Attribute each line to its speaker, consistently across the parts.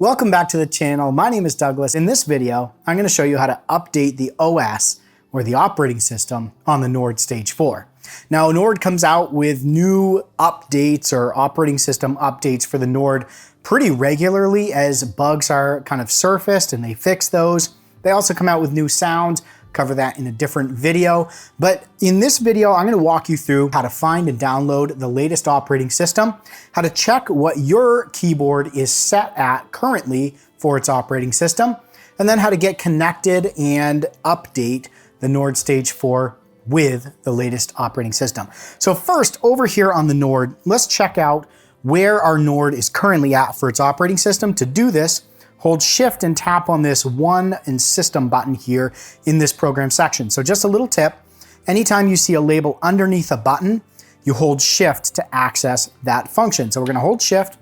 Speaker 1: Welcome back to the channel. My name is Douglas. In this video, I'm going to show you how to update the OS or the operating system on the Nord Stage 4. Now, Nord comes out with new updates or operating system updates for the Nord pretty regularly as bugs are kind of surfaced and they fix those. They also come out with new sounds. Cover that in a different video. But in this video, I'm going to walk you through how to find and download the latest operating system, how to check what your keyboard is set at currently for its operating system, and then how to get connected and update the Nord Stage 4 with the latest operating system. So first, over here on the Nord, let's check out where our Nord is currently at for its operating system. To do this, hold Shift and tap on this One and System button here in this program section. So just a little tip, anytime you see a label underneath a button, you hold Shift to access that function. So we're gonna hold Shift,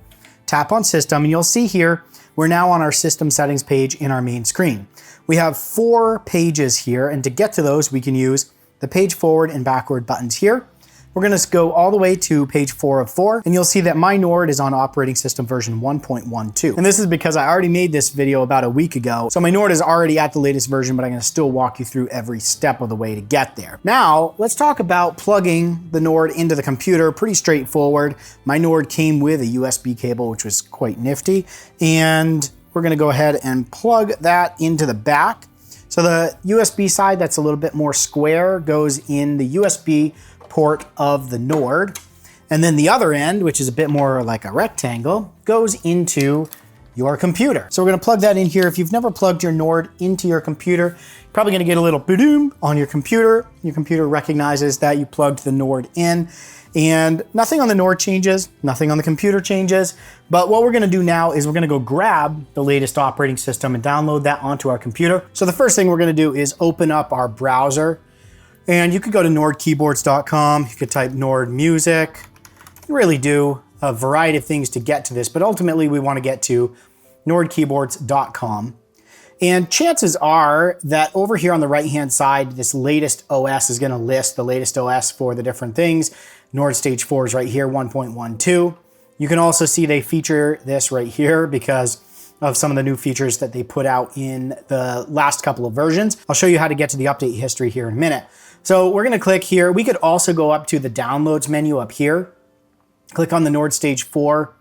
Speaker 1: tap on System, and you'll see here, we're now on our system settings page in our main screen. We have 4 pages here, and to get to those, we can use the page forward and backward buttons here. We're gonna go all the way to page 4 of 4, and you'll see that my Nord is on operating system version 1.12. And this is because I already made this video about a week ago, so my Nord is already at the latest version, but I'm gonna still walk you through every step of the way to get there. Now, let's talk about plugging the Nord into the computer. Pretty straightforward. My Nord came with a USB cable, which was quite nifty, and we're gonna go ahead and plug that into the back. So the USB side that's a little bit more square goes in the USB port of the Nord. And then the other end, which is a bit more like a rectangle, goes into your computer. So we're gonna plug that in here. If you've never plugged your Nord into your computer, you're probably gonna get a little ba-doom on your computer. Your computer recognizes that you plugged the Nord in, and nothing on the Nord changes, nothing on the computer changes. But what we're gonna do now is we're gonna go grab the latest operating system and download that onto our computer. So the first thing we're gonna do is open up our browser. And you could go to nordkeyboards.com, you could type Nord Music. You can really do a variety of things to get to this, but ultimately we want to get to nordkeyboards.com. And chances are that over here on the right-hand side, this latest OS is going to list the latest OS for the different things. Nord Stage 4 is right here, 1.12. You can also see they feature this right here because of some of the new features that they put out in the last couple of versions. I'll show you how to get to the update history here in a minute. So we're gonna click here. We could also go up to the downloads menu up here, click on the Nord Stage 4,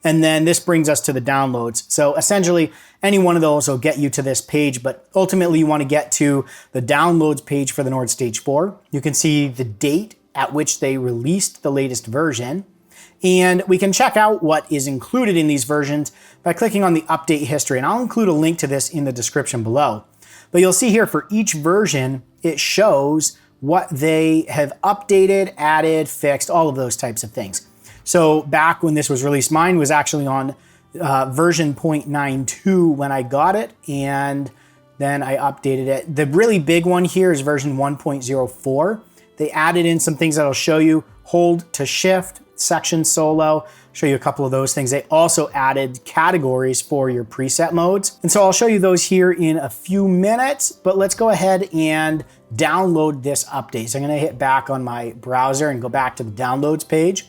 Speaker 1: and then this brings us to the downloads. So essentially, any one of those will get you to this page, but ultimately you wanna get to the downloads page for the Nord Stage 4. You can see the date at which they released the latest version, and we can check out what is included in these versions by clicking on the update history. And I'll include a link to this in the description below. But you'll see here for each version, it shows what they have updated, added, fixed, all of those types of things. So back when this was released, mine was actually on version 0.92 when I got it, and then I updated it. The really big one here is version 1.04. They added in some things that I'll show you. Hold to Shift, section solo, show you a couple of those things. They also added categories for your preset modes. And so I'll show you those here in a few minutes, but let's go ahead and download this update. So I'm gonna hit back on my browser and go back to the downloads page.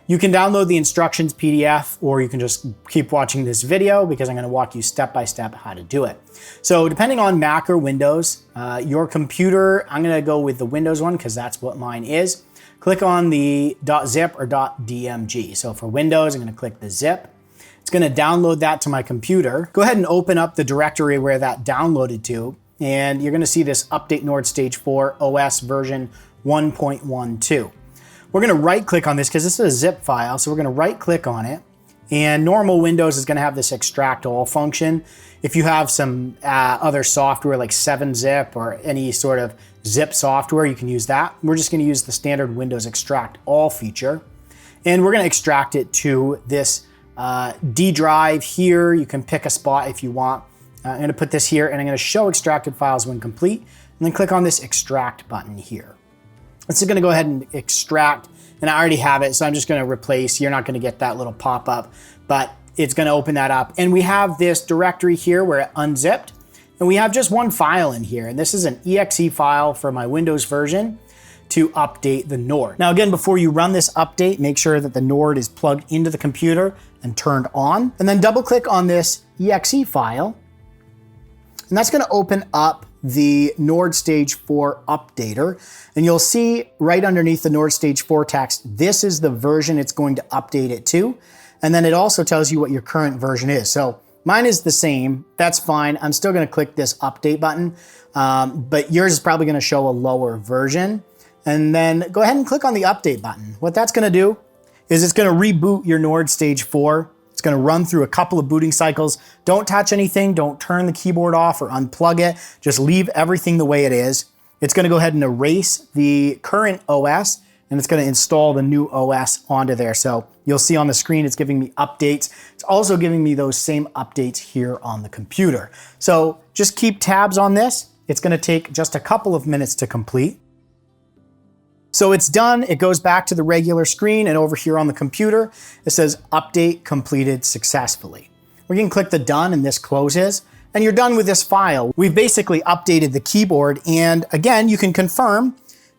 Speaker 1: You can download the instructions PDF, or you can just keep watching this video because I'm gonna walk you step by step how to do it. So depending on Mac or Windows, your computer, I'm gonna go with the Windows one because that's what mine is. Click on the .zip or .dmg. So for Windows, I'm gonna click the zip. It's gonna download that to my computer. Go ahead and open up the directory where that downloaded to, and you're gonna see this Update Nord Stage 4 OS version 1.12. We're gonna right click on this because this is a zip file, so we're gonna right click on it. And normal Windows is gonna have this extract all function. If you have some other software like 7-zip or any sort of zip software, you can use that. We're just gonna use the standard Windows extract all feature. And we're gonna extract it to this D drive here. You can pick a spot if you want. I'm gonna put this here and I'm gonna show extracted files when complete, and then click on this extract button here. It's gonna go ahead and extract, and I already have it, so I'm just gonna replace. You're not gonna get that little pop-up, but it's gonna open that up. And we have this directory here where it unzipped, and we have just one file in here, and this is an exe file for my Windows version. to update the Nord. Now again, before you run this update, make sure that the Nord is plugged into the computer and turned on, and then double click on this exe file. And that's gonna open up the Nord Stage 4 updater. And you'll see right underneath the Nord Stage 4 text, this is the version it's going to update it to. And then it also tells you what your current version is. So mine is the same, that's fine. I'm still gonna click this update button, but yours is probably gonna show a lower version. And then go ahead and click on the update button. What that's gonna do is it's gonna reboot your Nord Stage 4. It's gonna run through a couple of booting cycles. Don't touch anything, don't turn the keyboard off or unplug it. Just leave everything the way it is. It's gonna go ahead and erase the current OS, and it's gonna install the new OS onto there. So you'll see on the screen, it's giving me updates. It's also giving me those same updates here on the computer. So just keep tabs on this. It's gonna take just a couple of minutes to complete. So it's done, it goes back to the regular screen, and over here on the computer, it says update completed successfully. We can click the done and this closes, and you're done with this file. We've basically updated the keyboard, and again, you can confirm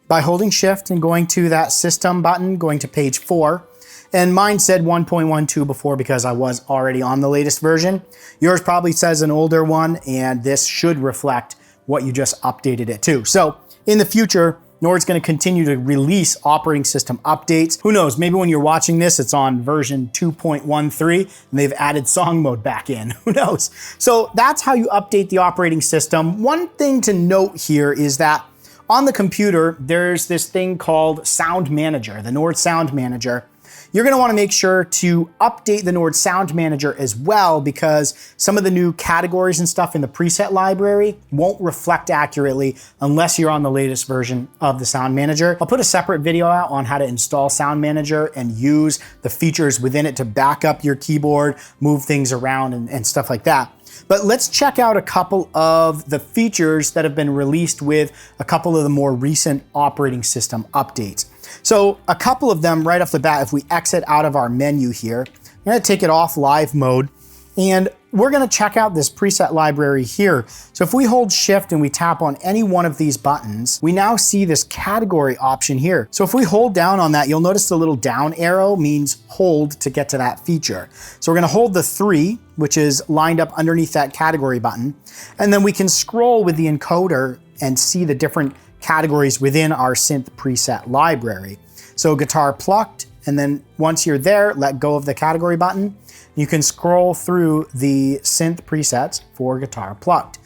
Speaker 1: by holding shift and going to that system button, going to page 4. And mine said 1.12 before because I was already on the latest version. Yours probably says an older one, and this should reflect what you just updated it to. So in the future, Nord's gonna continue to release operating system updates. Who knows, maybe when you're watching this, it's on version 2.13 and they've added song mode back in, who knows? So that's how you update the operating system. One thing to note here is that on the computer, there's this thing called Sound Manager, the Nord Sound Manager. You're gonna wanna make sure to update the Nord Sound Manager as well, because some of the new categories and stuff in the preset library won't reflect accurately unless you're on the latest version of the Sound Manager. I'll put a separate video out on how to install Sound Manager and use the features within it to back up your keyboard, move things around and stuff like that. But let's check out a couple of the features that have been released with a couple of the more recent operating system updates. So a couple of them right off the bat, if we exit out of our menu here, I'm gonna take it off live mode, and we're gonna check out this preset library here. So if we hold shift and we tap on any one of these buttons, we now see this category option here. So if we hold down on that, you'll notice the little down arrow means hold to get to that feature. So we're gonna hold the 3, which is lined up underneath that category button. And then we can scroll with the encoder and see the different categories within our synth preset library. So guitar plucked, and then once you're there, let go of the category button. You can scroll through the synth presets for guitar plucked.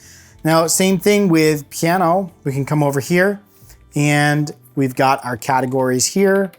Speaker 1: Now, same thing with piano. We can come over here and we've got our categories here,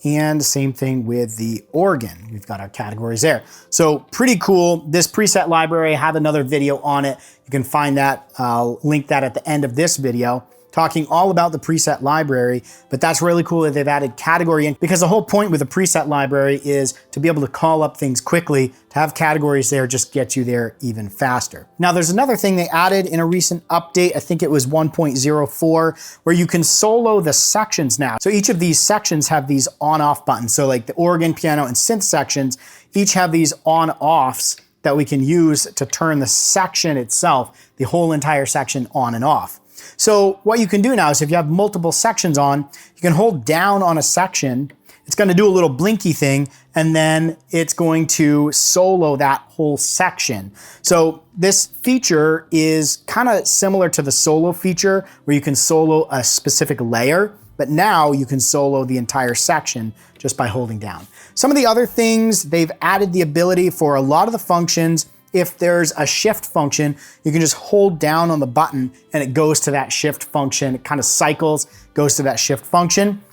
Speaker 1: and same thing with the organ. We've got our categories there. So pretty cool. This preset library, I have another video on it. You can find that, I'll link that at the end of this video, talking all about the preset library, but that's really cool that they've added category in, because the whole point with the preset library is to be able to call up things quickly. To have categories there just gets you there even faster. Now there's another thing they added in a recent update, I think it was 1.04, where you can solo the sections now. So each of these sections have these on-off buttons. So like the organ, piano, and synth sections, each have these on-offs that we can use to turn the section itself, the whole entire section, on and off. So what you can do now is if you have multiple sections on, you can hold down on a section, it's gonna do a little blinky thing, and then it's going to solo that whole section. So this feature is kind of similar to the solo feature where you can solo a specific layer, but now you can solo the entire section just by holding down. Some of the other things, they've added the ability for a lot of the functions. If there's a shift function, you can just hold down on the button and it goes to that shift function. It kind of cycles, goes to that shift function,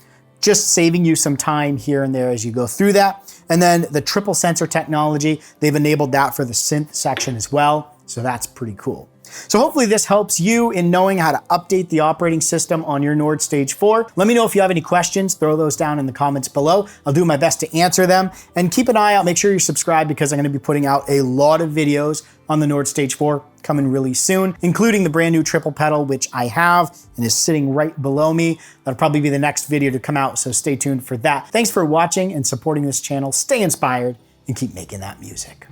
Speaker 1: just saving you some time here and there as you go through that. And then the triple sensor technology, they've enabled that for the synth section as well. So that's pretty cool. So hopefully this helps you in knowing how to update the operating system on your Nord Stage 4. Let me know if you have any questions, throw those down in the comments below. I'll do my best to answer them, and keep an eye out, make sure you're subscribed, because I'm gonna be putting out a lot of videos on the Nord Stage 4 coming really soon, including the brand new triple pedal, which I have and is sitting right below me. That'll probably be the next video to come out, so stay tuned for that. Thanks for watching and supporting this channel. Stay inspired and keep making that music.